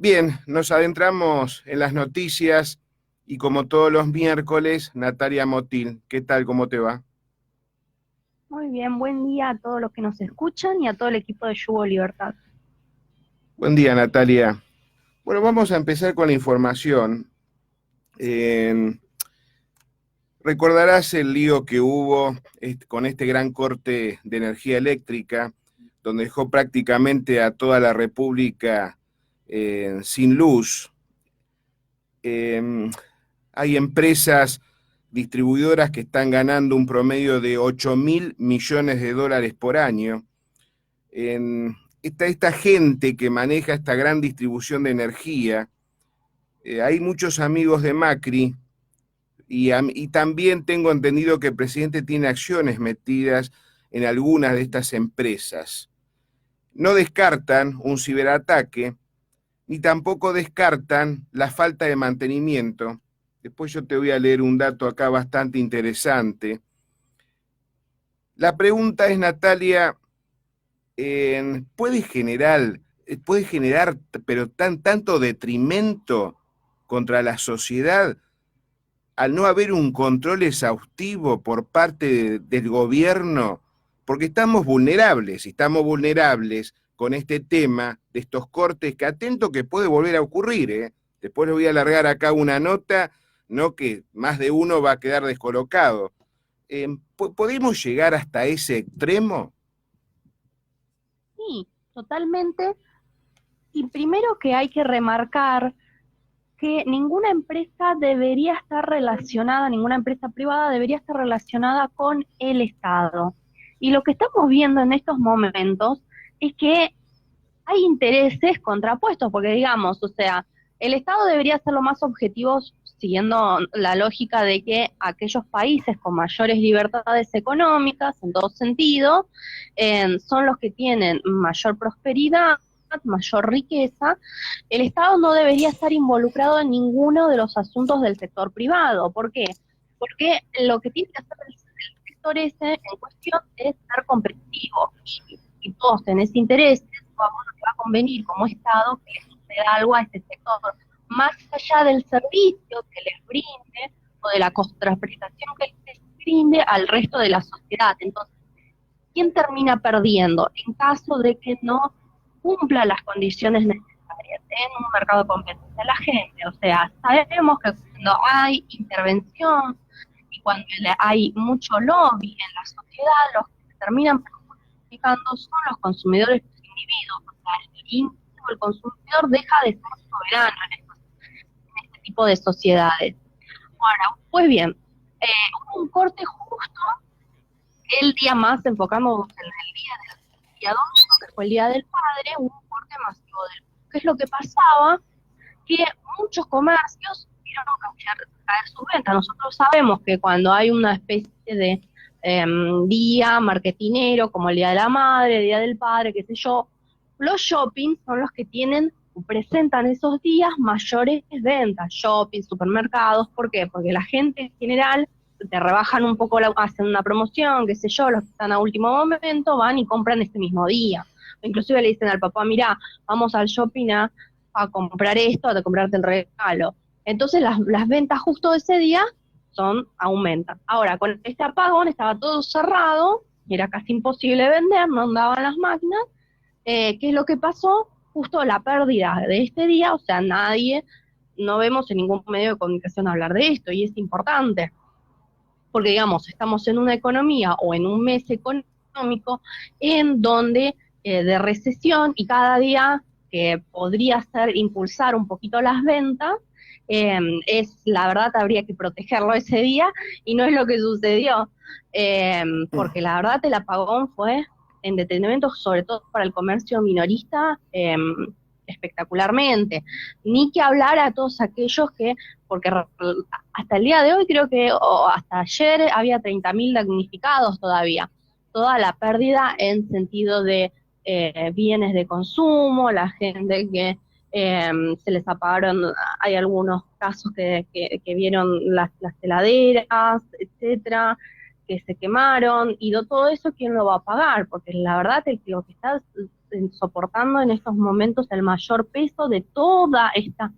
Bien, nos adentramos en las noticias y como todos los miércoles, Natalia Motil, ¿qué tal? ¿Cómo te va? Muy bien, buen día a todos los que nos escuchan y a todo el equipo de Yugo Libertad. Buen día, Natalia. Bueno, vamos a empezar con la información. Eh, Recordarás el lío que hubo con este gran corte de energía eléctrica, donde dejó prácticamente a toda la República sin luz. Eh, Hay empresas distribuidoras que están ganando un promedio de 8.000 millones de dólares por año. Esta gente que maneja esta gran distribución de energía, hay muchos amigos de Macri y también tengo entendido que el presidente tiene acciones metidas en algunas de estas empresas. No descartan un ciberataque, ni tampoco descartan la falta de mantenimiento. Después yo te voy a leer un dato acá bastante interesante. La pregunta es, Natalia, ¿puede generar, pero tanto detrimento contra la sociedad al no haber un control exhaustivo por parte del gobierno? Porque estamos vulnerables con este tema de estos cortes, que atento que puede volver a ocurrir, ¿eh? Después le voy a alargar acá una nota, no que más de uno va a quedar descolocado. ¿Podemos llegar hasta ese extremo? Sí, totalmente. Y primero que hay que remarcar que ninguna empresa debería estar relacionada, ninguna empresa privada debería estar relacionada con el Estado. Y lo que estamos viendo en estos momentos es que hay intereses contrapuestos, porque digamos, o sea, el Estado debería ser lo más objetivo siguiendo la lógica de que aquellos países con mayores libertades económicas, en todo sentido, son los que tienen mayor prosperidad, mayor riqueza. El Estado no debería estar involucrado en ninguno de los asuntos del sector privado. ¿Por qué? Porque lo que tiene que hacer el sector ese en cuestión es ser competitivo y todos tenés interés, vamos a convenir como Estado que le suceda algo a este sector, más allá del servicio que les brinde o de la contraprestación que les brinde al resto de la sociedad. Entonces, ¿quién termina perdiendo en caso de que no cumpla las condiciones necesarias en un mercado de competencia? La gente, o sea, sabemos que cuando hay intervención y cuando hay mucho lobby en la sociedad, los que terminan perjudicando son los consumidores, los individuos, o sea, el individuo, el consumidor deja de ser soberano en este tipo de sociedades. Ahora, pues bien, hubo un corte justo el día más, enfocamos en el día domingo, que fue el Día del Padre, hubo un corte masivo del. ¿Qué es lo que pasaba? Que muchos comercios vieron caer sus ventas. Nosotros sabemos que cuando hay una especie de día marketinero, como el Día de la Madre, el Día del Padre, qué sé yo, los shopping son los que presentan esos días mayores ventas, shopping, supermercados. ¿Por qué? Porque la gente en general te rebajan un poco, hacen una promoción, qué sé yo, los que están a último momento van y compran ese mismo día. O inclusive le dicen al papá, mira, vamos al shopping a comprar esto, a comprarte el regalo. Entonces las ventas justo de ese día aumentan. Ahora, con este apagón estaba todo cerrado, era casi imposible vender, no andaban las máquinas. ¿Qué es lo que pasó? Justo la pérdida de este día, o sea, no vemos en ningún medio de comunicación hablar de esto, y es importante, porque digamos, estamos en una economía o en un mes económico en donde de recesión, y cada día que podría ser impulsar un poquito las ventas, la verdad habría que protegerlo ese día, y no es lo que sucedió, porque la verdad el apagón fue en detrimento, sobre todo para el comercio minorista, espectacularmente. Ni que hablar a todos aquellos que, porque hasta el día de hoy creo que, o hasta ayer, había 30.000 damnificados todavía. Toda la pérdida en sentido de bienes de consumo, la gente que se les apagaron, hay algunos casos que vieron las heladeras, etcétera, que se quemaron, y todo eso, ¿quién lo va a pagar? Porque la verdad es que lo que está soportando en estos momentos el mayor peso de toda esta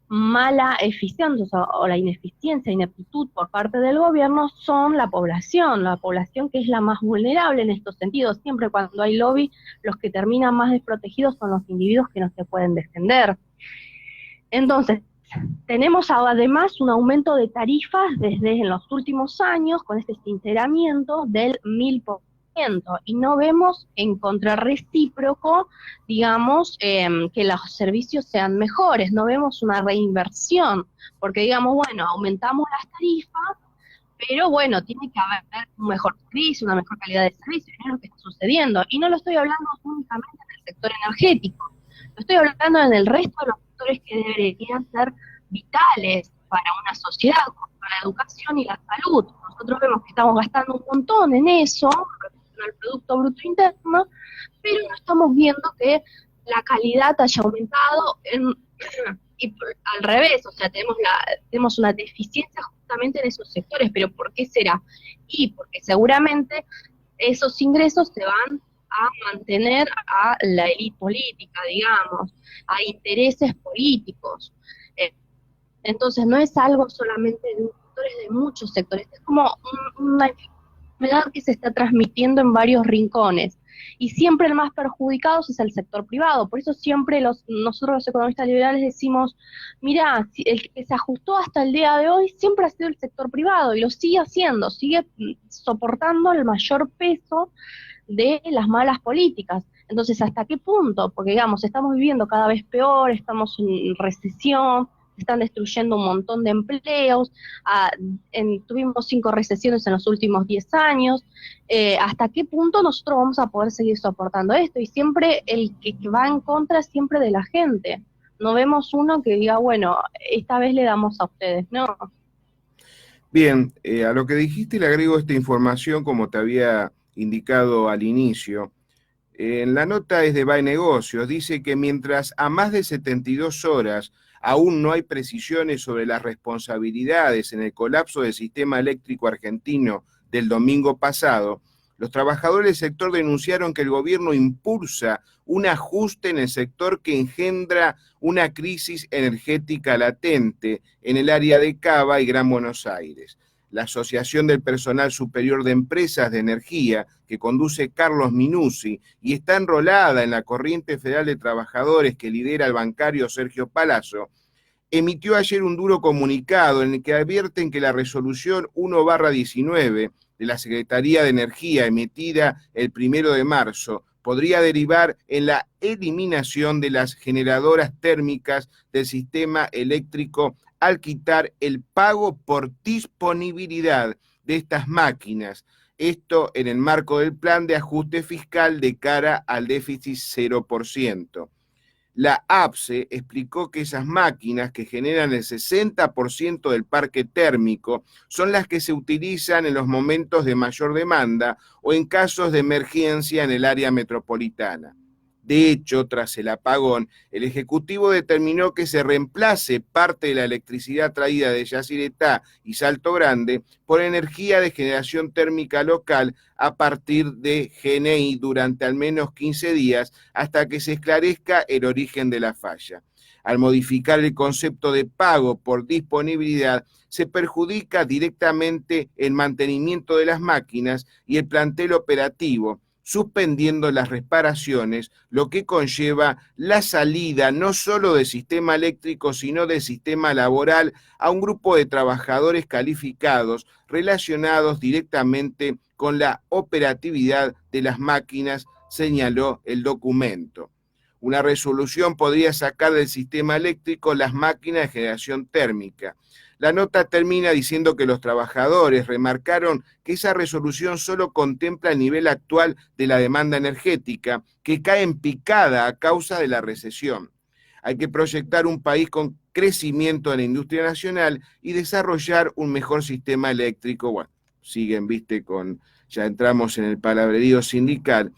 mala eficiencia o la ineficiencia, ineptitud por parte del gobierno son la población que es la más vulnerable en estos sentidos. Siempre cuando hay lobby, los que terminan más desprotegidos son los individuos que no se pueden defender. Entonces, tenemos además un aumento de tarifas desde en los últimos años con este sinceramiento del 1000%, y no vemos en contrarrecíproco, digamos, que los servicios sean mejores, no vemos una reinversión, porque digamos, bueno, aumentamos las tarifas, pero bueno, tiene que haber un mejor servicio, una mejor calidad de servicio, y no es lo que está sucediendo. Y no lo estoy hablando únicamente en el sector energético, lo estoy hablando en el resto de los sectores que deberían ser vitales para una sociedad, como la educación y la salud. Nosotros vemos que estamos gastando un montón en eso, en el Producto Bruto Interno, pero no estamos viendo que la calidad haya aumentado y al revés, o sea, tenemos una deficiencia justamente en esos sectores. ¿Pero por qué será? Y porque seguramente esos ingresos se van a mantener a la élite política, digamos, a intereses políticos. Entonces no es algo solamente de un sector, es de muchos sectores, es como una enfermedad que se está transmitiendo en varios rincones, y siempre el más perjudicado es el sector privado. Por eso siempre nosotros los economistas liberales decimos, mira, el que se ajustó hasta el día de hoy siempre ha sido el sector privado, y lo sigue haciendo, sigue soportando el mayor peso de las malas políticas. Entonces, ¿hasta qué punto? Porque, digamos, estamos viviendo cada vez peor, estamos en recesión, se están destruyendo un montón de empleos, tuvimos 5 recesiones en los últimos 10 años, ¿hasta qué punto nosotros vamos a poder seguir soportando esto? Y siempre el que va en contra es siempre de la gente. No vemos uno que diga, bueno, esta vez le damos a ustedes, no. Bien, a lo que dijiste le agrego esta información como te había indicado al inicio. En la nota es de BAE Negocios, dice que mientras a más de 72 horas aún no hay precisiones sobre las responsabilidades en el colapso del sistema eléctrico argentino del domingo pasado, los trabajadores del sector denunciaron que el gobierno impulsa un ajuste en el sector que engendra una crisis energética latente en el área de Cava y Gran Buenos Aires. La Asociación del Personal Superior de Empresas de Energía, que conduce Carlos Minuzzi y está enrolada en la Corriente Federal de Trabajadores que lidera el bancario Sergio Palazzo, emitió ayer un duro comunicado en el que advierten que la resolución 1/19 de la Secretaría de Energía emitida el 1 de marzo podría derivar en la eliminación de las generadoras térmicas del sistema eléctrico al quitar el pago por disponibilidad de estas máquinas. Esto en el marco del plan de ajuste fiscal de cara al déficit 0%. La APSE explicó que esas máquinas que generan el 60% del parque térmico son las que se utilizan en los momentos de mayor demanda o en casos de emergencia en el área metropolitana. De hecho, tras el apagón, el Ejecutivo determinó que se reemplace parte de la electricidad traída de Yacyretá y Salto Grande por energía de generación térmica local a partir de GNI durante al menos 15 días hasta que se esclarezca el origen de la falla. Al modificar el concepto de pago por disponibilidad, se perjudica directamente el mantenimiento de las máquinas y el plantel operativo, suspendiendo las reparaciones, lo que conlleva la salida no solo del sistema eléctrico, sino del sistema laboral a un grupo de trabajadores calificados relacionados directamente con la operatividad de las máquinas, señaló el documento. Una resolución podría sacar del sistema eléctrico las máquinas de generación térmica. La nota termina diciendo que los trabajadores remarcaron que esa resolución solo contempla el nivel actual de la demanda energética, que cae en picada a causa de la recesión. Hay que proyectar un país con crecimiento de la industria nacional y desarrollar un mejor sistema eléctrico. Bueno, siguen, ya entramos en el palabrerío sindical.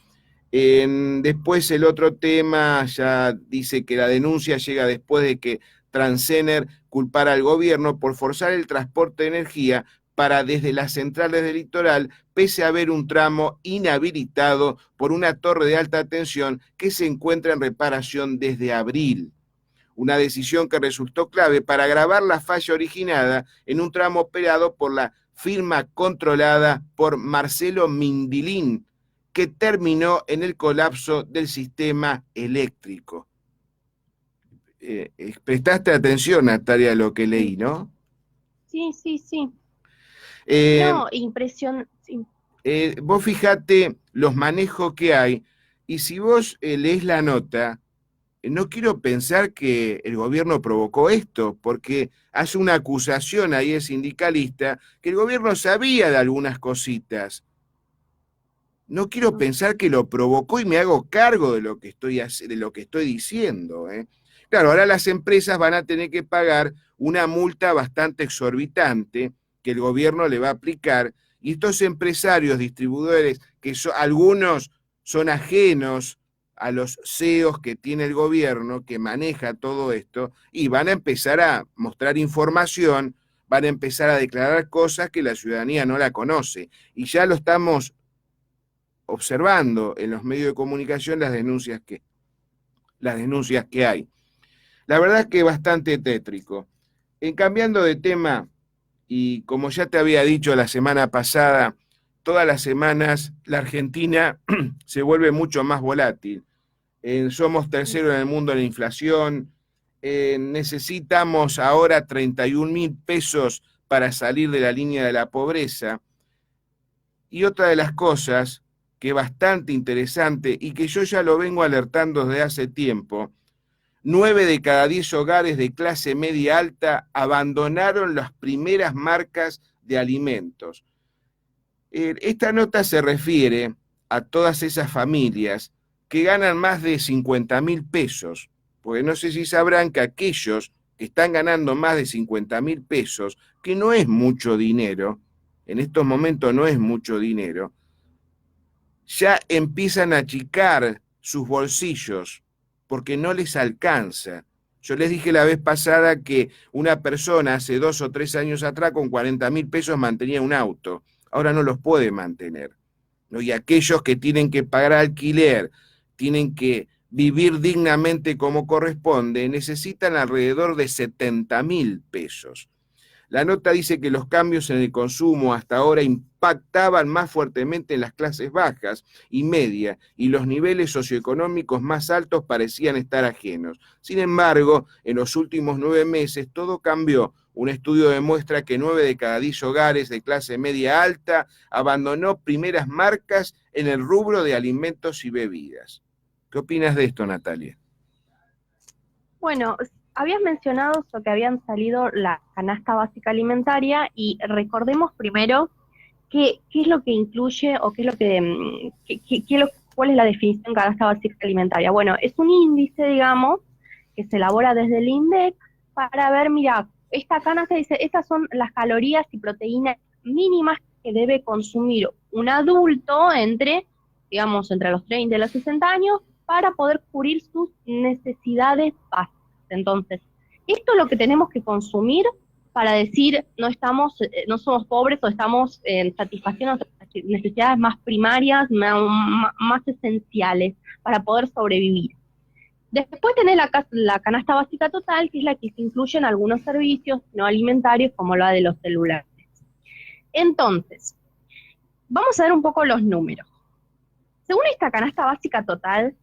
Después el otro tema ya dice que la denuncia llega después de que Transener culpara al gobierno por forzar el transporte de energía para desde las centrales del litoral, pese a haber un tramo inhabilitado por una torre de alta tensión que se encuentra en reparación desde abril. Una decisión que resultó clave para agravar la falla originada en un tramo operado por la firma controlada por Marcelo Mindilín, que terminó en el colapso del sistema eléctrico. Prestaste atención, Natalia, a lo que leí, ¿no? Sí, sí, sí. Eh, No, impresión. Sí. Vos fijate los manejos que hay, y si vos lees la nota, no quiero pensar que el gobierno provocó esto, porque hace una acusación ahí el sindicalista que el gobierno sabía de algunas cositas. No quiero pensar que lo provocó y me hago cargo de lo que estoy diciendo, ¿eh? Claro, ahora las empresas van a tener que pagar una multa bastante exorbitante que el gobierno le va a aplicar, y estos empresarios, distribuidores, algunos son ajenos a los CEOs que tiene el gobierno, que maneja todo esto, y van a empezar a mostrar información, van a empezar a declarar cosas que la ciudadanía no la conoce, y ya lo estamos observando en los medios de comunicación las denuncias que hay. La verdad es que es bastante tétrico. Cambiando de tema, y como ya te había dicho la semana pasada, todas las semanas la Argentina se vuelve mucho más volátil. Somos terceros en el mundo en la inflación, necesitamos ahora 31.000 pesos para salir de la línea de la pobreza. Y otra de las cosas que es bastante interesante y que yo ya lo vengo alertando desde hace tiempo, 9 de cada 10 hogares de clase media alta abandonaron las primeras marcas de alimentos. Esta nota se refiere a todas esas familias que ganan más de 50.000 pesos, porque no sé si sabrán que aquellos que están ganando más de 50.000 pesos, que no es mucho dinero, en estos momentos no es mucho dinero, ya empiezan a achicar sus bolsillos porque no les alcanza. Yo les dije la vez pasada que una persona hace 2 o 3 años atrás con 40.000 pesos mantenía un auto, ahora no los puede mantener, ¿no? Y aquellos que tienen que pagar alquiler, tienen que vivir dignamente como corresponde, necesitan alrededor de 70.000 pesos. La nota dice que los cambios en el consumo hasta ahora impactaban más fuertemente en las clases bajas y media, y los niveles socioeconómicos más altos parecían estar ajenos. Sin embargo, en los últimos 9 meses todo cambió. Un estudio demuestra que 9 de cada 10 hogares de clase media alta abandonó primeras marcas en el rubro de alimentos y bebidas. ¿Qué opinas de esto, Natalia? Bueno, habías mencionado eso, que habían salido la canasta básica alimentaria, y recordemos primero qué es lo que incluye o qué es lo que, cuál es la definición de canasta básica alimentaria. Bueno, es un índice, digamos, que se elabora desde el INDEC para ver, mira, esta canasta dice, estas son las calorías y proteínas mínimas que debe consumir un adulto digamos, entre los 30 y los 60 años para poder cubrir sus necesidades básicas. Entonces, esto es lo que tenemos que consumir para decir no somos pobres, o estamos satisfaciendo nuestras necesidades más primarias, más esenciales para poder sobrevivir. Después tenés la canasta básica total, que es la que se incluye en algunos servicios no alimentarios, como la de los celulares. Entonces, vamos a ver un poco los números. Según esta canasta básica total,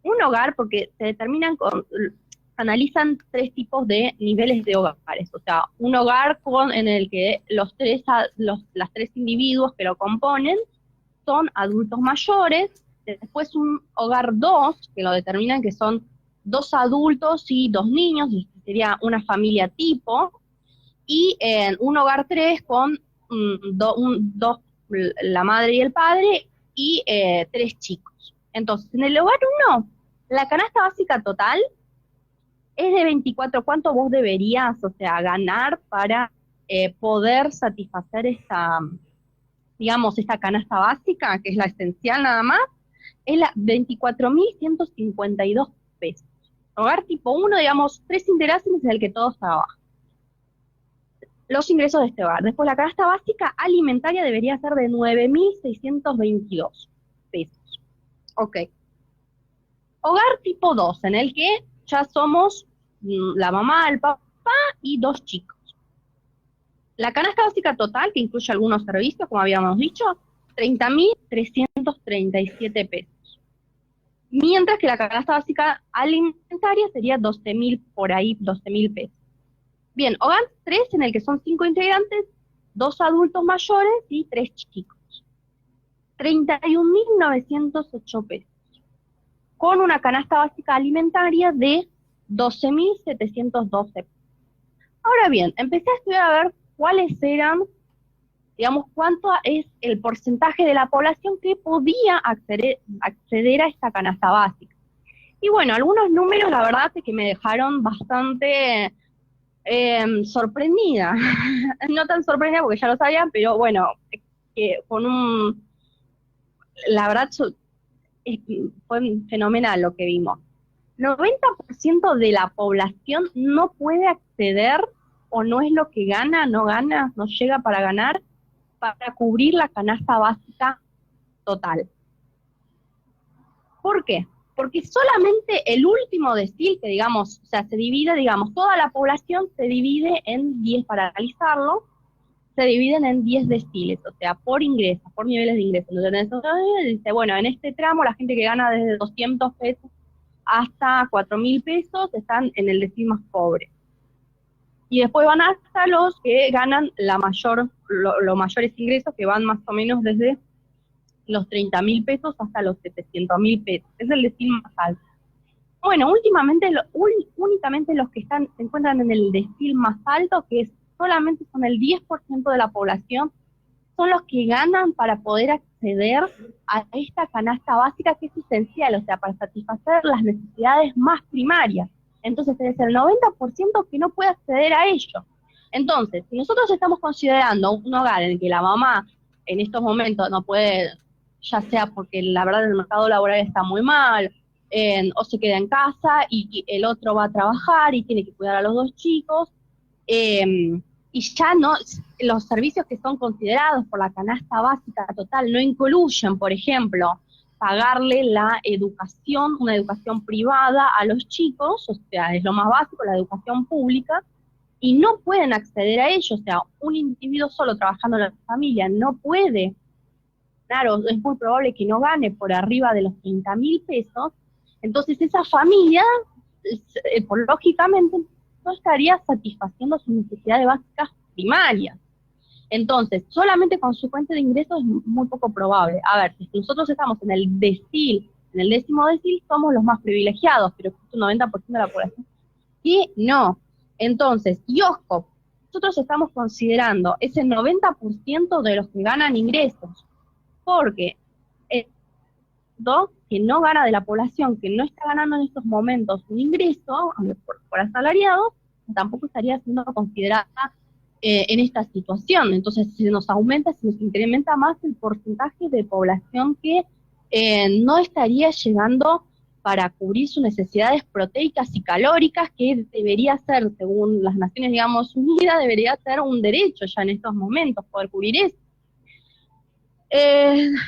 un hogar, porque analizan 3 tipos de niveles de hogares, o sea, un hogar en el que las 3 individuos que lo componen son adultos mayores, después un hogar 2, que lo determinan que son 2 adultos y 2 niños, y sería una familia tipo, y un hogar 3 con la madre y el padre, y 3 chicos. Entonces, en el hogar 1, la canasta básica total es de 24. ¿Cuánto vos deberías, o sea, ganar para poder satisfacer esta canasta básica, que es la esencial nada más? Es la 24.152 pesos. Hogar tipo 1, digamos, 3 integraciones, es el que todos trabajan. los ingresos de este hogar. Después la canasta básica alimentaria debería ser de 9.622 pesos. Ok. Hogar tipo 2, en el que ya somos la mamá, el papá y 2 chicos. La canasta básica total, que incluye algunos servicios, como habíamos dicho, 30.337 pesos. Mientras que la canasta básica alimentaria sería 12.000 por ahí, 12.000 pesos. Bien, hogar 3, en el que son 5 integrantes, 2 adultos mayores y 3 chicos. 31.908 pesos. Con una canasta básica alimentaria de 12.712 pesos. Ahora bien, empecé a estudiar a ver cuáles eran, digamos, cuánto es el porcentaje de la población que podía acceder a esta canasta básica. Y bueno, algunos números, la verdad es que me dejaron bastante sorprendida. No tan sorprendida porque ya lo sabía, pero bueno, la verdad fue fenomenal lo que vimos. 90% de la población no puede acceder o no es lo que gana, no llega para ganar, para cubrir la canasta básica total. ¿Por qué? Porque solamente el último decil, que digamos, o sea, se divide, digamos, toda la población se divide en 10, para analizarlo, se dividen en 10 deciles, o sea, por ingresos, por niveles de ingresos. Entonces, dice, bueno, en este tramo la gente que gana desde 200 pesos hasta 4.000 pesos están en el decil más pobre. Y después van hasta los que ganan los mayores ingresos, que van más o menos desde los 30.000 pesos hasta los 700.000 pesos. Es el decil más alto. Bueno, únicamente los que se encuentran en el decil más alto, que solamente son el 10% de la población, son los que ganan para poder acceder a esta canasta básica, que es esencial, o sea, para satisfacer las necesidades más primarias. Entonces es el 90% que no puede acceder a ello. Entonces, si nosotros estamos considerando un hogar en el que la mamá en estos momentos no puede, ya sea porque la verdad el mercado laboral está muy mal, o se queda en casa y el otro va a trabajar y tiene que cuidar a los 2 chicos, y ya no, los servicios que son considerados por la canasta básica total no incluyen, por ejemplo, pagarle la educación, una educación privada a los chicos, o sea, es lo más básico, la educación pública, y no pueden acceder a ello, o sea, un individuo solo trabajando en la familia no puede, claro, es muy probable que no gane por arriba de los 30.000 pesos, entonces esa familia, lógicamente, no estaría satisfaciendo sus necesidades básicas primarias. Entonces, solamente con su fuente de ingresos es muy poco probable. A ver, si nosotros estamos en el decil, en el 10º decil, somos los más privilegiados, pero existe un 90% de la población que no. Entonces, y ojo, nosotros estamos considerando ese 90% de los que ganan ingresos, porque que no gana de la población, que no está ganando en estos momentos un ingreso por asalariado, tampoco estaría siendo considerada en esta situación. Entonces se nos incrementa más el porcentaje de población que no estaría llegando para cubrir sus necesidades proteicas y calóricas, que debería ser, según las Naciones, digamos, Unidas, debería ser un derecho ya en estos momentos poder cubrir eso.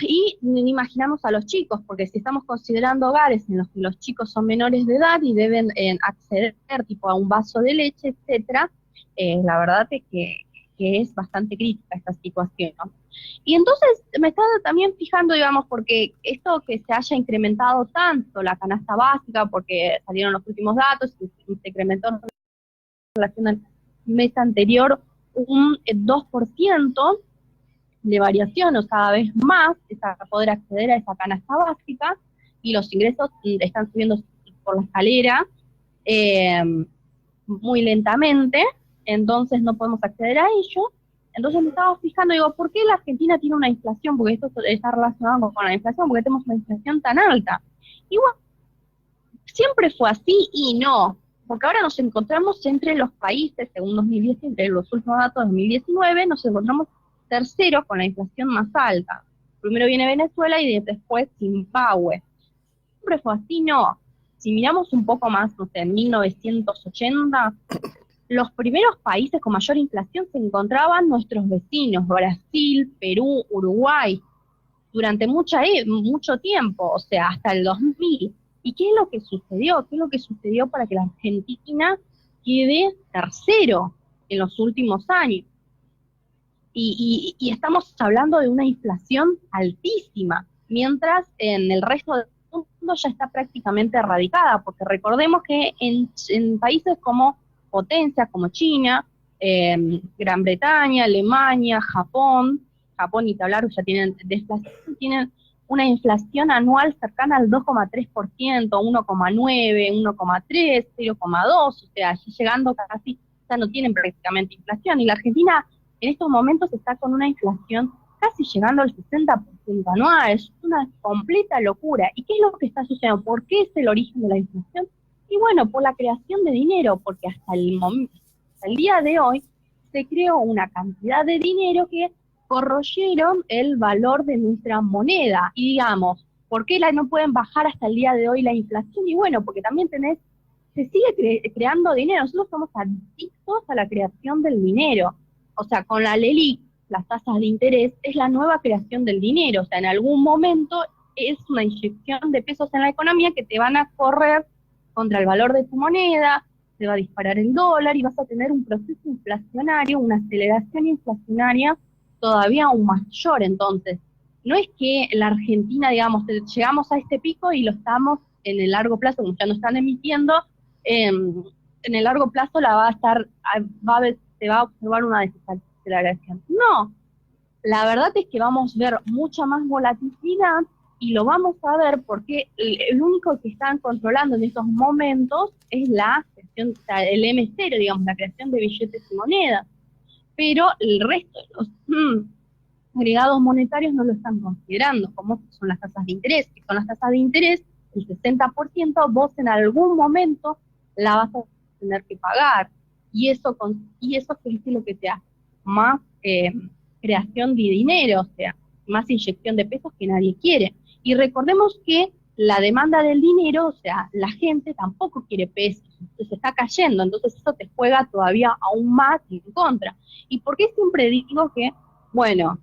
Y imaginamos a los chicos, porque si estamos considerando hogares en los que los chicos son menores de edad y deben acceder tipo a un vaso de leche, etcétera, la verdad es que es bastante crítica esta situación, ¿no? Y entonces me estaba también fijando, digamos, porque esto que se haya incrementado tanto la canasta básica, porque salieron los últimos datos, y se incrementó en relación al mes anterior un 2%, de variación, o cada vez más, es para poder acceder a esa canasta básica, y los ingresos están subiendo por la escalera muy lentamente, entonces no podemos acceder a ello. Entonces me estaba fijando, digo, ¿por qué la Argentina tiene una inflación? Porque esto está relacionado con la inflación, porque tenemos una inflación tan alta. Y bueno, siempre fue así y no, porque ahora nos encontramos entre los países, según 2010, entre los últimos datos de 2019, nos encontramos terceros con la inflación más alta. Primero viene Venezuela y después Zimbabue. Siempre fue así, no. Si miramos un poco más, no sé, en 1980, los primeros países con mayor inflación se encontraban nuestros vecinos, Brasil, Perú, Uruguay, durante mucho tiempo, o sea, hasta el 2000. ¿Y qué es lo que sucedió? ¿Qué es lo que sucedió para que la Argentina quede tercero en los últimos años? Y estamos hablando de una inflación altísima, mientras en el resto del mundo ya está prácticamente erradicada, porque recordemos que en países como potencias como China, Gran Bretaña, Alemania, Japón y hablar ya tienen deflación, tienen una inflación anual cercana al 2,3%, 1,9, 1,3, 0,2, o sea, allí llegando casi, ya no tienen prácticamente inflación, y la Argentina en estos momentos está con una inflación casi llegando al 60% anual, es una completa locura. ¿Y qué es lo que está sucediendo? ¿Por qué es el origen de la inflación? Y bueno, por la creación de dinero, porque hasta el día de hoy se creó una cantidad de dinero que corroyeron el valor de nuestra moneda. Y digamos, ¿por qué no pueden bajar hasta el día de hoy la inflación? Y bueno, porque también se sigue creando dinero, nosotros somos adictos a la creación del dinero. O sea, con la LELIQ, las tasas de interés, es la nueva creación del dinero. O sea, en algún momento es una inyección de pesos en la economía que te van a correr contra el valor de tu moneda, se va a disparar el dólar y vas a tener un proceso inflacionario, una aceleración inflacionaria todavía aún mayor. Entonces, no es que la Argentina, digamos, llegamos a este pico y lo estamos en el largo plazo, como ya no están emitiendo, en el largo plazo la va a estar, se va a observar una desaceleración. No, la verdad es que vamos a ver mucha más volatilidad y lo vamos a ver porque el único que están controlando en estos momentos es la creación, o sea, el M0, digamos, la creación de billetes y monedas, pero el resto de los agregados monetarios no lo están considerando, como son las tasas de interés, que son las tasas de interés, el 60% vos en algún momento la vas a tener que pagar, y eso es lo que te hace más creación de dinero, o sea, más inyección de pesos que nadie quiere. Y recordemos que la demanda del dinero, o sea, la gente tampoco quiere pesos, se está cayendo, entonces eso te juega todavía aún más en contra. ¿Y por qué siempre digo que, bueno,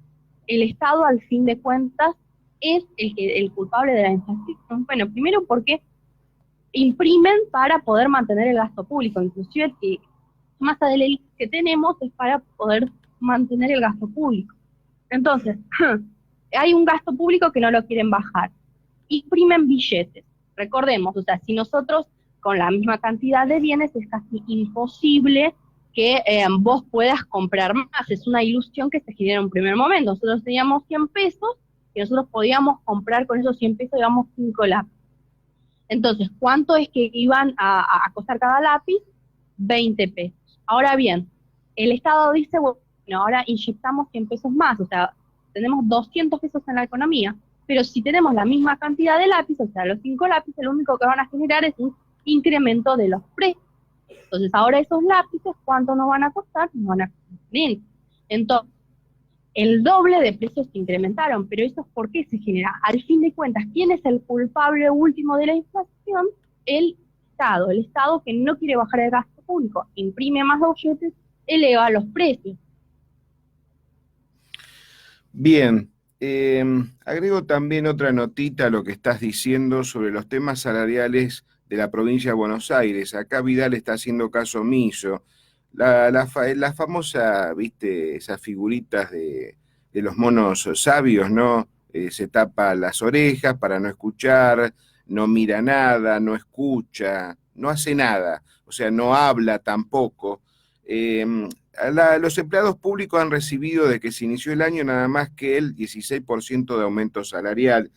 el Estado al fin de cuentas es el culpable de la inflación? Bueno, primero porque imprimen para poder mantener el gasto público, inclusive que masa de ley que tenemos es para poder mantener el gasto público. Entonces, hay un gasto público que no lo quieren bajar. Imprimen billetes. Recordemos, o sea, si nosotros con la misma cantidad de bienes es casi imposible que vos puedas comprar más. Es una ilusión que se genera en un primer momento. Nosotros teníamos 100 pesos y nosotros podíamos comprar con esos 100 pesos, digamos, 5 lápices. Entonces, ¿cuánto es que iban a costar cada lápiz? 20 pesos. Ahora bien, el Estado dice, bueno, ahora inyectamos 100 pesos más, o sea, tenemos 200 pesos en la economía, pero si tenemos la misma cantidad de lápices, o sea, los 5 lápices, lo único que van a generar es un incremento de los precios. Entonces, ahora esos lápices, ¿cuánto nos van a costar? Nos van a costar 40. Entonces, el doble de precios se incrementaron, pero eso es por qué se genera. Al fin de cuentas, ¿quién es el culpable último de la inflación? El Estado que no quiere bajar el gasto público, imprime más billetes, eleva los precios. Bien, agrego también otra notita a lo que estás diciendo sobre los temas salariales de la provincia de Buenos Aires. Acá Vidal está haciendo caso omiso. La famosa, viste, esas figuritas de los monos sabios, ¿no? Se tapa las orejas para no escuchar, no mira nada, no escucha, no hace nada, o sea, no habla tampoco. Los empleados públicos han recibido desde que se inició el año nada más que el 16% de aumento salarial,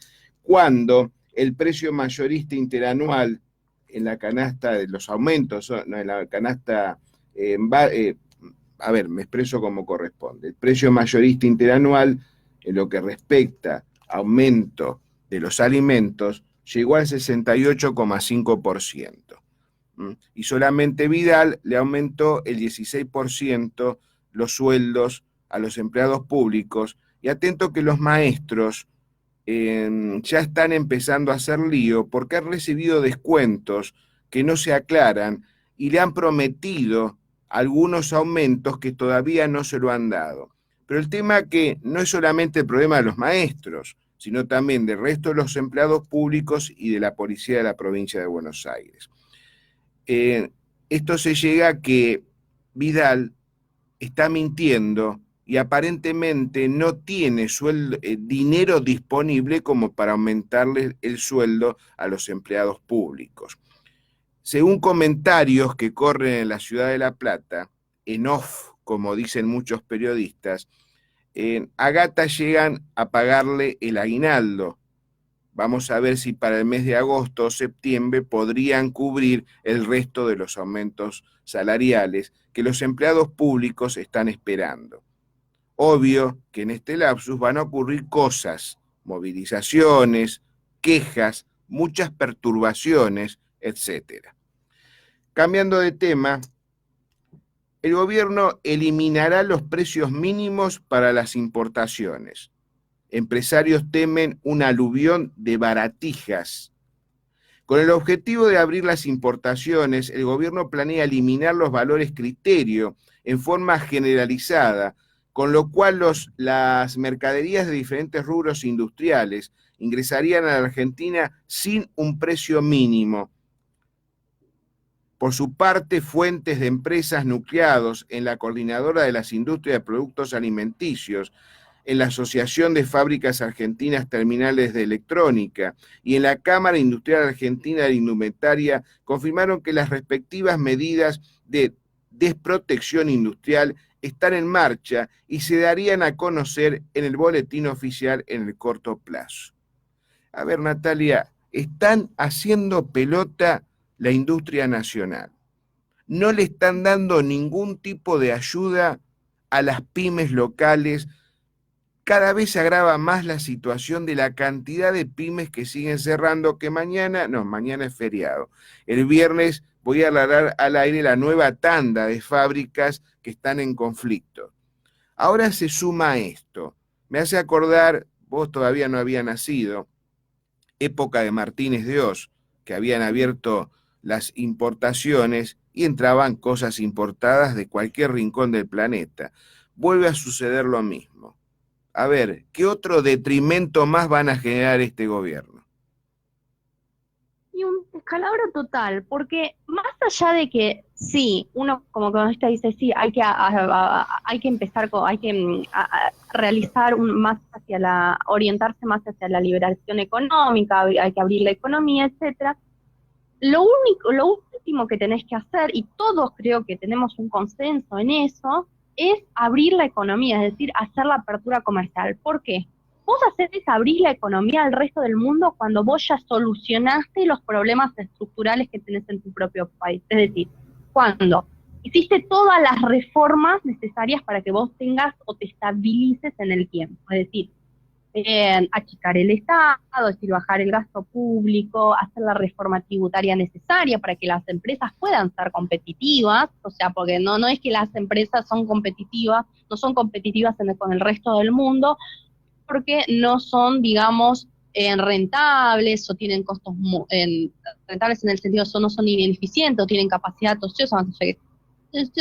cuando el precio mayorista interanual en la canasta de los aumentos, no, en la canasta, a ver, me expreso como corresponde, el precio mayorista interanual en lo que respecta a aumento de los alimentos llegó al 68,5%. Y solamente Vidal le aumentó el 16% los sueldos a los empleados públicos, y atento que los maestros ya están empezando a hacer lío porque han recibido descuentos que no se aclaran y le han prometido algunos aumentos que todavía no se lo han dado. Pero el tema que no es solamente el problema de los maestros, sino también del resto de los empleados públicos y de la policía de la provincia de Buenos Aires. Esto se llega a que Vidal está mintiendo y aparentemente no tiene dinero disponible como para aumentarle el sueldo a los empleados públicos. Según comentarios que corren en la ciudad de La Plata, en off, como dicen muchos periodistas, a Gata llegan a pagarle el aguinaldo. Vamos a ver si para el mes de agosto o septiembre podrían cubrir el resto de los aumentos salariales que los empleados públicos están esperando. Obvio que en este lapsus van a ocurrir cosas, movilizaciones, quejas, muchas perturbaciones, etc. Cambiando de tema, el gobierno eliminará los precios mínimos para las importaciones. Empresarios temen un aluvión de baratijas. Con el objetivo de abrir las importaciones, el gobierno planea eliminar los valores criterio en forma generalizada, con lo cual las mercaderías de diferentes rubros industriales ingresarían a la Argentina sin un precio mínimo. Por su parte, fuentes de empresas nucleados en la Coordinadora de las Industrias de Productos Alimenticios, en la Asociación de Fábricas Argentinas Terminales de Electrónica y en la Cámara Industrial Argentina de Indumentaria confirmaron que las respectivas medidas de desprotección industrial están en marcha y se darían a conocer en el boletín oficial en el corto plazo. A ver, Natalia, están haciendo pelota la industria nacional. No le están dando ningún tipo de ayuda a las pymes locales. Cada vez se agrava más la situación de la cantidad de pymes que siguen cerrando, que mañana es feriado. El viernes voy a alargar al aire la nueva tanda de fábricas que están en conflicto. Ahora se suma esto. Me hace acordar, vos todavía no habías nacido, época de Martínez de Oz, que habían abierto las importaciones y entraban cosas importadas de cualquier rincón del planeta. Vuelve a suceder lo mismo. A ver, ¿qué otro detrimento más van a generar este gobierno? Y un descalabro total, porque más allá de que sí, uno como economista dice sí, hay que empezar, a realizar orientarse más hacia la liberación económica, hay que abrir la economía, etcétera. Lo último que tenés que hacer, y todos creo que tenemos un consenso en eso, es abrir la economía, es decir, hacer la apertura comercial. ¿Por qué? Vos haces abrir la economía al resto del mundo cuando vos ya solucionaste los problemas estructurales que tenés en tu propio país. Es decir, cuando hiciste todas las reformas necesarias para que vos tengas o te estabilices en el tiempo. Es decir, achicar el Estado, es decir, bajar el gasto público, hacer la reforma tributaria necesaria para que las empresas puedan ser competitivas, o sea, porque no es que las empresas no son competitivas con el resto del mundo, porque no son, digamos, rentables o tienen costos rentables en el sentido no son ineficientes o tienen capacidad ociosa, es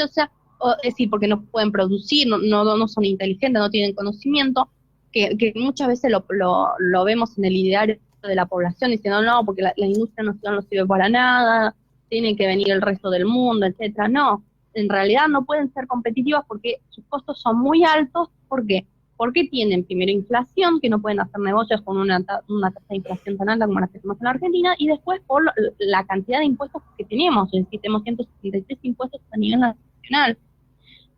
decir, porque no pueden producir, no son inteligentes, no tienen conocimiento, que muchas veces lo vemos en el ideario de la población diciendo no, porque la industria nacional no sirve para nada, tiene que venir el resto del mundo, etcétera. No, en realidad no pueden ser competitivas porque sus costos son muy altos. ¿Por qué? Porque tienen primero inflación, que no pueden hacer negocios con una tasa de inflación tan alta como la que tenemos en la Argentina, y después por la cantidad de impuestos que tenemos, es decir, tenemos 173 impuestos a nivel nacional,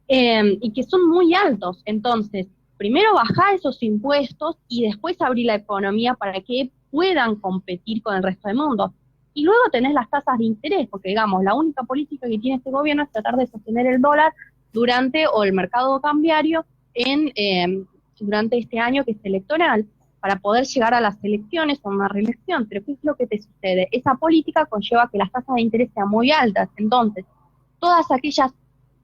y que son muy altos. Entonces, primero bajar esos impuestos y después abrir la economía para que puedan competir con el resto del mundo. Y luego tenés las tasas de interés, porque digamos, la única política que tiene este gobierno es tratar de sostener el dólar o el mercado cambiario durante este año que es electoral, para poder llegar a las elecciones o una reelección. Pero ¿qué es lo que te sucede? Esa política conlleva que las tasas de interés sean muy altas. Entonces, todas aquellas,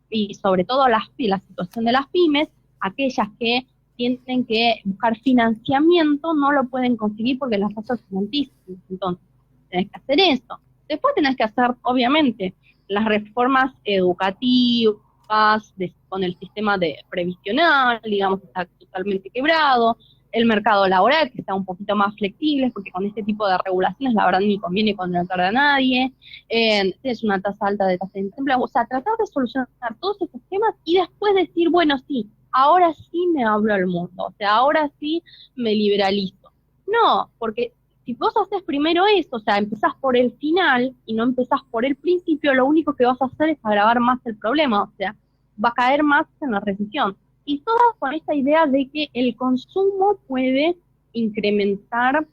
y sobre todo la situación de las pymes, aquellas que tienen que buscar financiamiento no lo pueden conseguir porque las tasas son altísimas. Entonces, tenés que hacer eso. Después tenés que hacer, obviamente, las reformas educativas, con el sistema previsional, digamos, que está totalmente quebrado, el mercado laboral, que está un poquito más flexible, porque con este tipo de regulaciones, la verdad, ni conviene contratar a nadie, es una tasa alta de desempleo, o sea, tratar de solucionar todos estos temas y después decir, bueno, sí, ahora sí me abro al mundo, o sea, ahora sí me liberalizo. No, porque si vos haces primero eso, o sea, empezás por el final y no empezás por el principio, lo único que vas a hacer es agravar más el problema, o sea, va a caer más en la recesión. Y todas con esta idea de que el consumo puede incrementar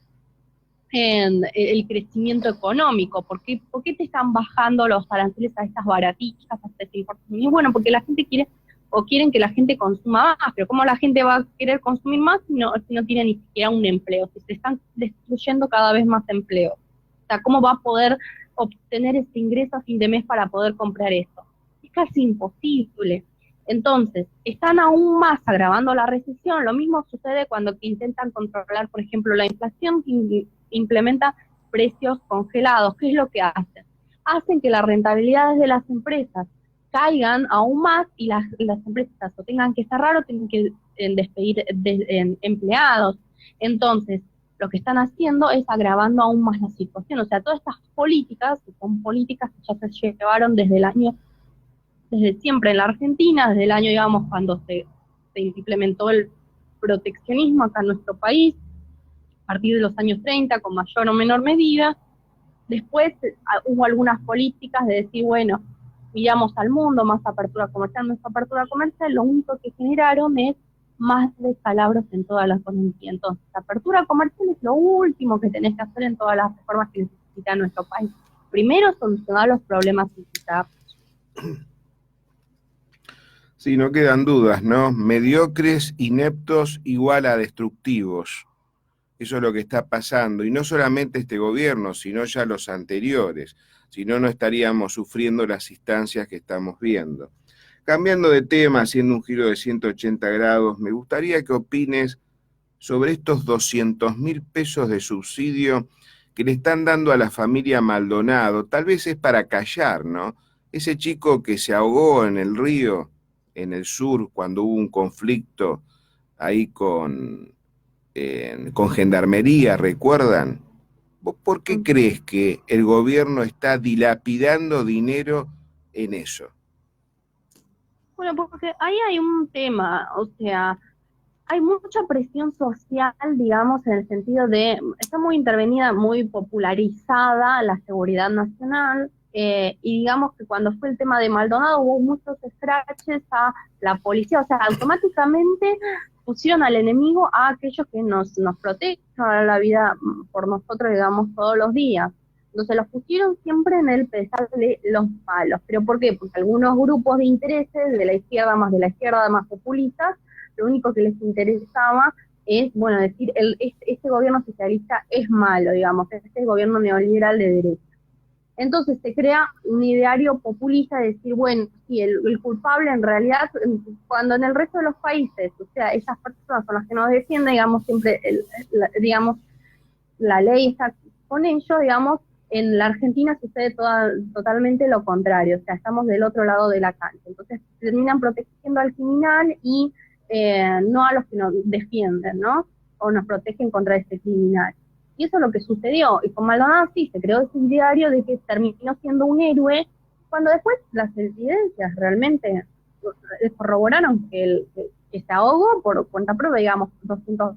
el crecimiento económico. ¿Por qué te están bajando los aranceles a estas baratillas, a este importación? Y bueno, porque la gente quiere, o quieren que la gente consuma más, pero ¿cómo la gente va a querer consumir más si no tiene ni siquiera un empleo? Si se están destruyendo cada vez más empleos. O sea, ¿cómo va a poder obtener ese ingreso a fin de mes para poder comprar eso? Es casi imposible. Entonces, están aún más agravando la recesión. Lo mismo sucede cuando intentan controlar, por ejemplo, la inflación, que implementa precios congelados. ¿Qué es lo que hacen? Hacen que las rentabilidades de las empresas caigan aún más y las empresas o tengan que cerrar o tengan que despedir empleados. Entonces, lo que están haciendo es agravando aún más la situación. O sea, todas estas políticas, que son políticas que ya se llevaron desde siempre en la Argentina, desde el año, digamos, cuando se implementó el proteccionismo acá en nuestro país, a partir de los años 30, con mayor o menor medida. Después hubo algunas políticas de decir, bueno, miramos al mundo, más apertura comercial, lo único que generaron es más descalabros en toda la economía. Entonces, la apertura comercial es lo último que tenés que hacer en todas las reformas que necesita nuestro país. Primero, solucionar los problemas internos. Sí, no quedan dudas, ¿no? Mediocres, ineptos, igual a destructivos. Eso es lo que está pasando. Y no solamente este gobierno, sino ya los anteriores. Si no, no estaríamos sufriendo las instancias que estamos viendo. Cambiando de tema, haciendo un giro de 180 grados, me gustaría que opines sobre estos 200.000 pesos de subsidio que le están dando a la familia Maldonado. Tal vez es para callar, ¿no? Ese chico que se ahogó en el río, en el sur, cuando hubo un conflicto ahí con gendarmería, ¿recuerdan? ¿Vos por qué crees que el gobierno está dilapidando dinero en eso? Bueno, porque ahí hay un tema, o sea, hay mucha presión social, digamos, en el sentido de, está muy intervenida, muy popularizada la seguridad nacional, y digamos que cuando fue el tema de Maldonado hubo muchos scratches a la policía, o sea, automáticamente pusieron al enemigo a aquellos que nos protegen la vida por nosotros, digamos, todos los días. Entonces los pusieron siempre en el pedestal de los malos. ¿Pero por qué? Porque algunos grupos de intereses, de la izquierda más populistas, lo único que les interesaba es, bueno, decir, este gobierno socialista es malo, digamos, este gobierno neoliberal de derecha. Entonces se crea un ideario populista de decir, bueno, sí, el culpable en realidad, cuando en el resto de los países, o sea, esas personas son las que nos defienden, digamos, siempre, digamos, la ley está con ellos, digamos, en la Argentina sucede totalmente lo contrario, o sea, estamos del otro lado de la cancha. Entonces terminan protegiendo al criminal y no a los que nos defienden, ¿no? O nos protegen contra este criminal. Y eso es lo que sucedió. Y con Maldonado sí, se creó ese ideario de que terminó siendo un héroe, cuando después las evidencias realmente corroboraron que se ahogó por cuenta propia, digamos, 200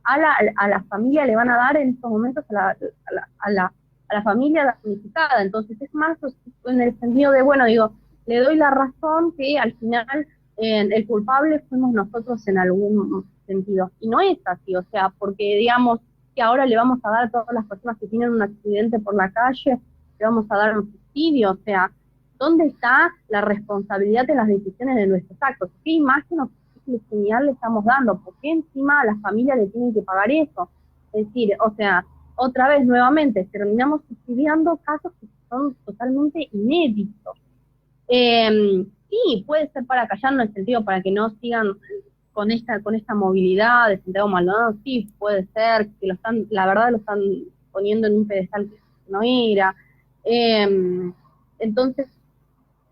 a la familia le van a dar en estos momentos a la familia damnificada. Entonces es más en el sentido de, bueno, digo, le doy la razón que al final el culpable fuimos nosotros en algún sentido. Y no es así, o sea, porque digamos que ahora le vamos a dar a todas las personas que tienen un accidente por la calle, le vamos a dar un subsidio, o sea, ¿dónde está la responsabilidad de las decisiones de nuestros actos? ¿Qué imagen o qué señal le estamos dando? ¿Por qué encima a las familias le tienen que pagar eso? Es decir, o sea, otra vez, nuevamente, terminamos subsidiando casos que son totalmente inéditos. Sí, puede ser para callar, en el sentido para que no sigan con esta movilidad de Santiago Maldonado, sí, puede ser, que la verdad lo están poniendo en un pedestal que no era. Entonces,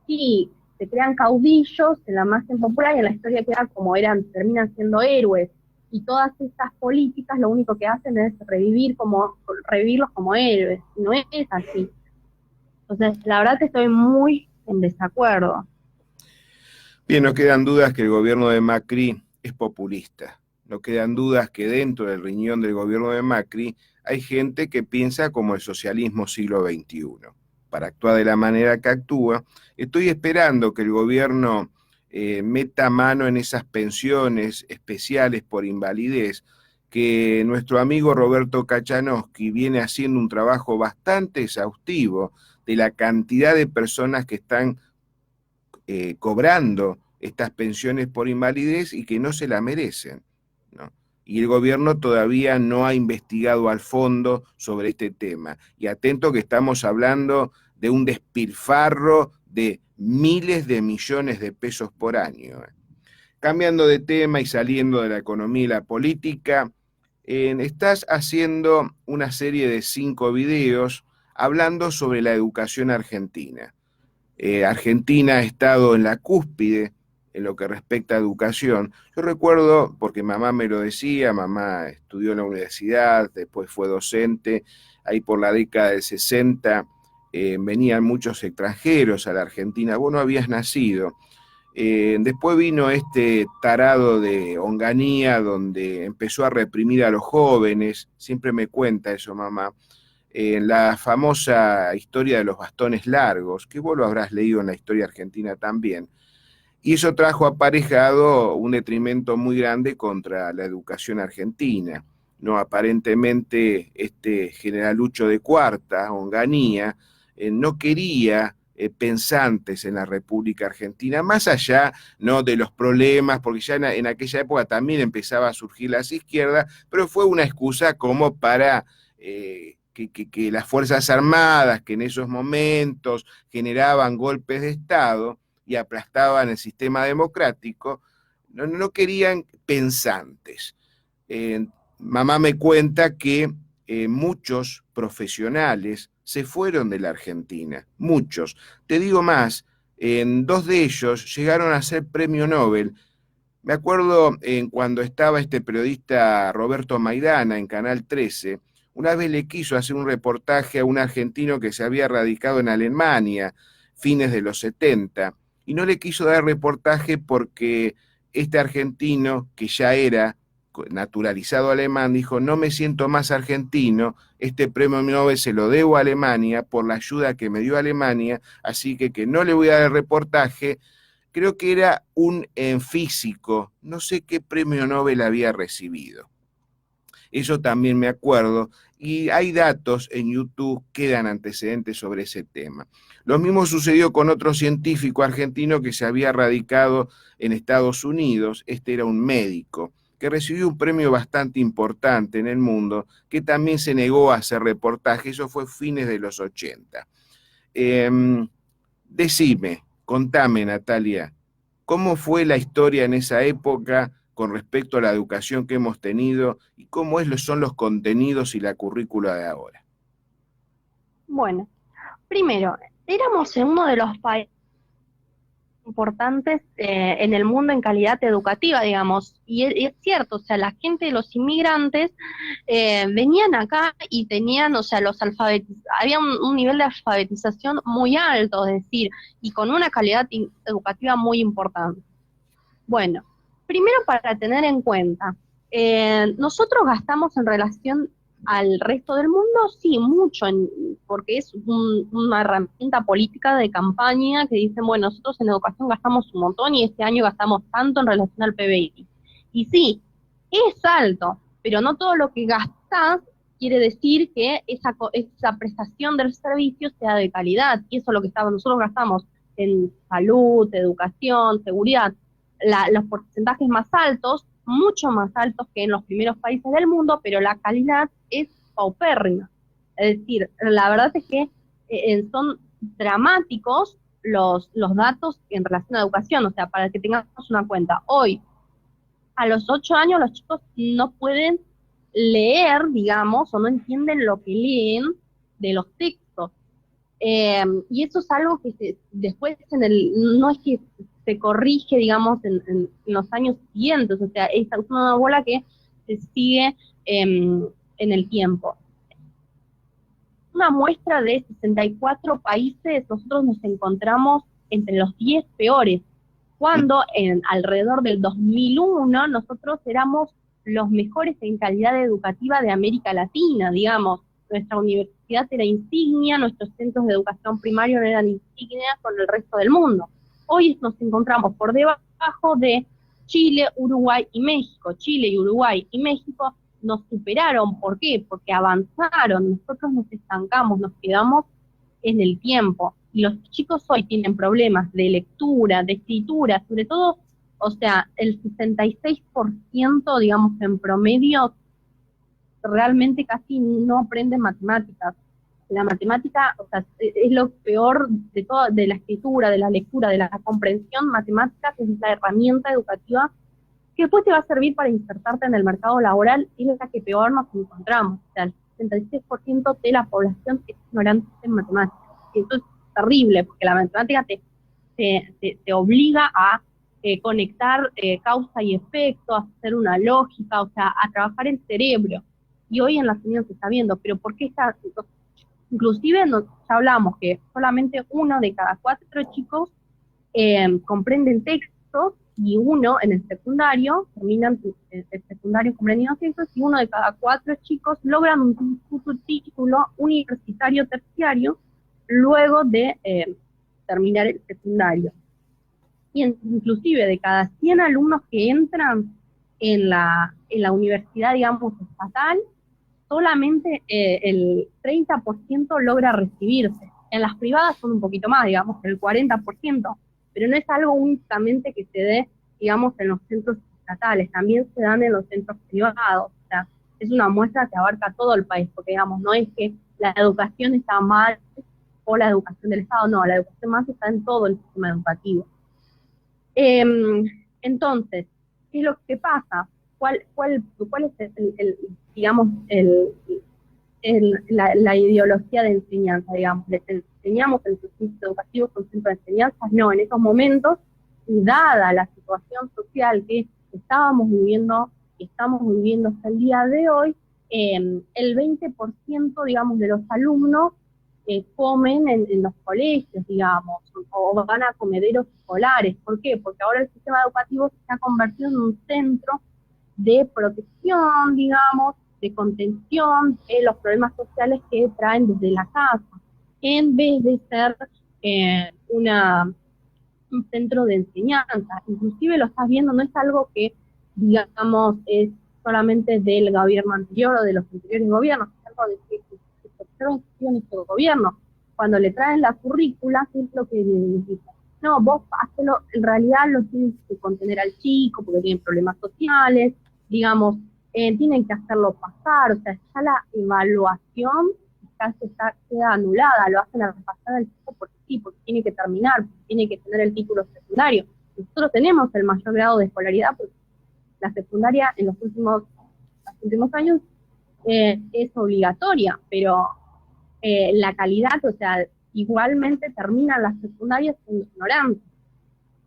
sí, se crean caudillos en la imagen popular y en la historia queda como eran, terminan siendo héroes. Y todas estas políticas lo único que hacen es revivirlos como héroes. Y no es así. Entonces, la verdad que estoy muy en desacuerdo. Bien, no quedan dudas que el gobierno de Macri es populista. No quedan dudas que dentro del riñón del gobierno de Macri hay gente que piensa como el socialismo siglo XXI. Para actuar de la manera que actúa, estoy esperando que el gobierno meta mano en esas pensiones especiales por invalidez, que nuestro amigo Roberto Kachanowski viene haciendo un trabajo bastante exhaustivo de la cantidad de personas que están cobrando estas pensiones por invalidez y que no se la merecen, ¿no? Y el gobierno todavía no ha investigado al fondo sobre este tema. Y atento que estamos hablando de un despilfarro de miles de millones de pesos por año. Cambiando de tema y saliendo de la economía y la política, estás haciendo una serie de 5 videos hablando sobre la educación argentina. Argentina ha estado en la cúspide en lo que respecta a educación. Yo recuerdo, porque mamá me lo decía, mamá estudió en la universidad, después fue docente, ahí por la década del 60 venían muchos extranjeros a la Argentina, vos no habías nacido. Después vino este tarado de Onganía, donde empezó a reprimir a los jóvenes, siempre me cuenta eso mamá, en la famosa historia de los bastones largos, que vos lo habrás leído en la historia argentina también, y eso trajo aparejado un detrimento muy grande contra la educación argentina. ¿No? Aparentemente este generalucho de Cuarta, Onganía, no quería pensantes en la República Argentina, más allá, ¿no?, de los problemas, porque ya en aquella época también empezaba a surgir las izquierdas, pero fue una excusa como para que las Fuerzas Armadas, que en esos momentos generaban golpes de Estado y aplastaban el sistema democrático, no querían pensantes. Eh, Mamá me cuenta que muchos profesionales se fueron de la Argentina, muchos. Te digo más, dos de ellos llegaron a ser premio Nobel. Me acuerdo cuando estaba este periodista Roberto Maidana en Canal 13, una vez le quiso hacer un reportaje a un argentino que se había radicado en Alemania, fines de los 70, y no le quiso dar reportaje porque este argentino, que ya era naturalizado alemán, dijo: no me siento más argentino, este premio Nobel se lo debo a Alemania por la ayuda que me dio Alemania, así que no le voy a dar el reportaje. Creo que era un físico, no sé qué premio Nobel había recibido. Eso también me acuerdo, y hay datos en YouTube que dan antecedentes sobre ese tema. Lo mismo sucedió con otro científico argentino que se había radicado en Estados Unidos. Este era un médico que recibió un premio bastante importante en el mundo, que también se negó a hacer reportaje. Eso fue fines de los 80. Decime, contame, Natalia, ¿cómo fue la historia en esa época con respecto a la educación que hemos tenido y cómo son los contenidos y la currícula de ahora? Bueno, primero, éramos en uno de los países importantes en el mundo en calidad educativa, digamos, y es cierto, o sea, la gente, los inmigrantes, venían acá y tenían, o sea, había un nivel de alfabetización muy alto, es decir, y con una calidad educativa muy importante. Bueno, primero para tener en cuenta, nosotros gastamos en relación al resto del mundo, sí, mucho, porque es una herramienta política de campaña que dicen, bueno, nosotros en educación gastamos un montón y este año gastamos tanto en relación al PBI. Y sí, es alto, pero no todo lo que gastas quiere decir que esa prestación del servicio sea de calidad, y eso es lo que nosotros gastamos en salud, educación, seguridad, los porcentajes más altos, mucho más altos que en los primeros países del mundo, pero la calidad es paupérrima. Es decir, la verdad es que son dramáticos los datos en relación a educación. O sea, para que tengamos una cuenta, hoy, a los 8 años, los chicos no pueden leer, digamos, o no entienden lo que leen de los textos. Y eso es algo que después no es que se corrige, digamos, en los años siguientes, o sea, es una bola que se sigue en el tiempo. Una muestra de 64 países, nosotros nos encontramos entre los 10 peores, cuando alrededor del 2001 nosotros éramos los mejores en calidad educativa de América Latina, digamos. Nuestra universidad era insignia, nuestros centros de educación primaria no eran insignia con el resto del mundo. Hoy nos encontramos por debajo de Chile, Uruguay y México. Chile y Uruguay y México nos superaron. ¿Por qué? Porque avanzaron, nosotros nos estancamos, nos quedamos en el tiempo. Y los chicos hoy tienen problemas de lectura, de escritura, sobre todo, o sea, el 66%, digamos, en promedio, realmente casi no aprenden matemáticas. La matemática, o sea, es lo peor de todo, de la escritura, de la lectura, de la comprensión. Matemáticas es la herramienta educativa que después te va a servir para insertarte en el mercado laboral, y es la que peor nos encontramos. O sea, el 66% de la población es ignorante en matemáticas. Y eso es terrible, porque la matemática te obliga a conectar causa y efecto, a hacer una lógica, o sea, a trabajar el cerebro. Y hoy en las unidades se está viendo, pero ¿por qué está? Inclusive ya hablamos que solamente 1 de cada 4 chicos comprenden textos, y 1 en el secundario, terminan el secundario comprendiendo textos, y 1 de cada 4 chicos logran un título universitario terciario luego de terminar el secundario. Y inclusive de cada 100 alumnos que entran en la universidad, digamos, estatal, solamente el 30% logra recibirse. En las privadas son un poquito más, digamos, el 40%, pero no es algo únicamente que se dé, digamos, en los centros estatales, también se dan en los centros privados. O sea, es una muestra que abarca todo el país, porque, digamos, no es que la educación está mal o la educación del Estado, no, la educación más está en todo el sistema educativo. Entonces, ¿qué es lo que pasa? ¿Cuál es digamos, la ideología de enseñanza, digamos? ¿Les enseñamos en los centros educativos con centros de enseñanza? No, en esos momentos, y dada la situación social que estábamos viviendo y estamos viviendo hasta el día de hoy, el 20%, digamos, de los alumnos comen en los colegios, digamos, o van a comederos escolares. ¿Por qué? Porque ahora el sistema educativo se ha convertido en un centro de protección, digamos, de contención de los problemas sociales que traen desde la casa, en vez de ser un centro de enseñanza. Inclusive lo estás viendo, no es algo que, digamos, es solamente del gobierno anterior o de los anteriores gobiernos, es algo de que se observa en este gobierno. Cuando le traen la currícula, ¿qué es lo que necesita? No, vos hacelo, en realidad lo tienes que contener al chico porque tiene problemas sociales, digamos, tienen que hacerlo pasar, o sea, ya la evaluación queda anulada, lo hacen a repasar al chico porque sí, porque tiene que terminar, porque tiene que tener el título secundario. Nosotros tenemos el mayor grado de escolaridad porque la secundaria en los últimos años es obligatoria, pero la calidad, o sea, igualmente terminan las secundarias siendo ignorantes.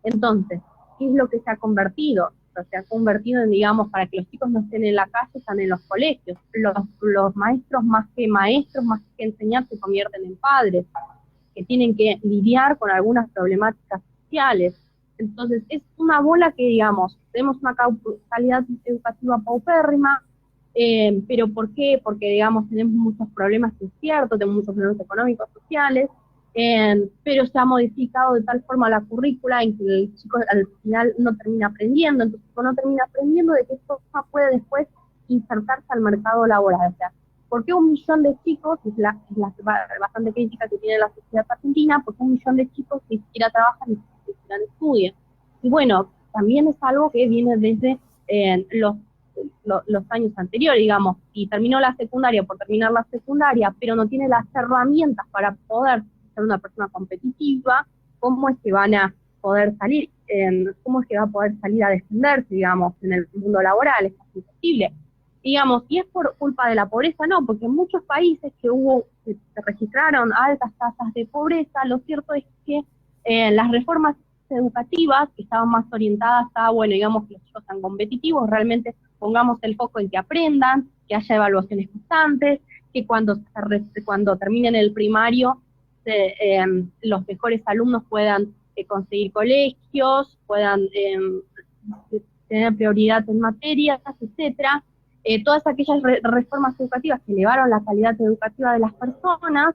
Entonces, ¿qué es lo que se ha convertido? O sea, se ha convertido en, digamos, para que los chicos no estén en la calle, están en los colegios. Los maestros, más que enseñar, se convierten en padres, que tienen que lidiar con algunas problemáticas sociales. Entonces, es una bola que, digamos, tenemos una calidad educativa paupérrima, pero ¿por qué? Porque, digamos, tenemos muchos problemas, es cierto, tenemos muchos problemas económicos, sociales, pero se ha modificado de tal forma la currícula en que el chico al final no termina aprendiendo. Entonces, no termina aprendiendo, ¿de qué forma puede después insertarse al mercado laboral? O sea, ¿por qué 1 millón de chicos, es la bastante crítica que tiene la sociedad argentina, porque 1 millón de chicos ni siquiera trabajan ni siquiera estudian? Y bueno, también es algo que viene desde los años anteriores, digamos, si terminó la secundaria por terminar la secundaria, pero no tiene las herramientas para poder ser una persona competitiva, ¿cómo es que van a poder salir? ¿Cómo es que va a poder salir a defenderse, digamos, en el mundo laboral? Es imposible. Digamos, y es por culpa de la pobreza, no, porque en muchos países que hubo se registraron altas tasas de pobreza, lo cierto es que las reformas educativas, que estaban más orientadas a, bueno, digamos que los chicos sean competitivos, realmente pongamos el foco en que aprendan, que haya evaluaciones constantes, que cuando terminen el primario los mejores alumnos puedan conseguir colegios, puedan tener prioridad en materias, etcétera. Todas aquellas reformas educativas que elevaron la calidad educativa de las personas,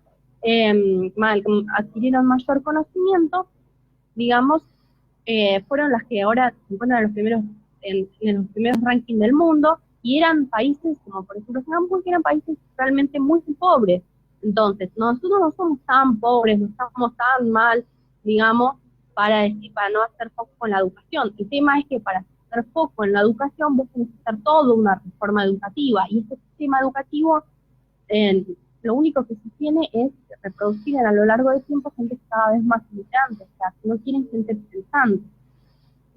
adquirieron mayor conocimiento, digamos, fueron las que ahora se encuentran en los primeros rankings del mundo, y eran países como por ejemplo Singapur, que eran países realmente muy pobres. Entonces, nosotros no somos tan pobres, no estamos tan mal, digamos, para no hacer foco en la educación. El tema es que para hacer foco en la educación vos tenés que hacer toda una reforma educativa, y este sistema educativo lo único que se tiene es reproducir a lo largo del tiempo gente cada vez más inmigrante, o sea, que no quieren gente pensante.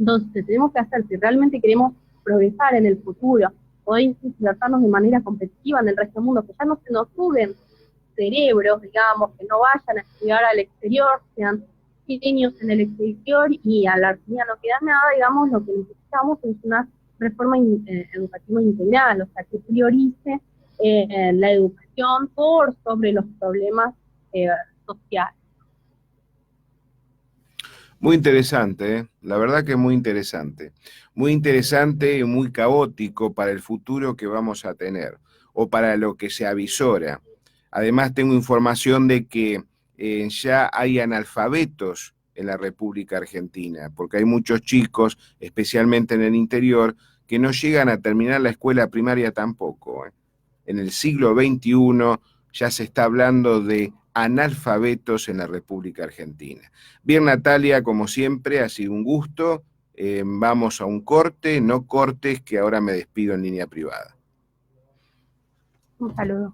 Entonces, tenemos que hacer, si realmente queremos progresar en el futuro, poder insertarnos de manera competitiva en el resto del mundo, que ya no se nos suben cerebros, digamos, que no vayan a estudiar al exterior, sean genios en el exterior y a la Argentina no queda nada, digamos, lo que necesitamos es una reforma educativa integral, o sea, que priorice la educación por sobre los problemas sociales. Muy interesante, ¿eh? La verdad que muy interesante. Muy interesante y muy caótico para el futuro que vamos a tener, o para lo que se avisora. Además, tengo información de que ya hay analfabetos en la República Argentina, porque hay muchos chicos, especialmente en el interior, que no llegan a terminar la escuela primaria tampoco, ¿eh? En el siglo XXI ya se está hablando de analfabetos en la República Argentina. Bien, Natalia, como siempre, ha sido un gusto. Vamos a un corte, no cortes, que ahora me despido en línea privada. Un saludo.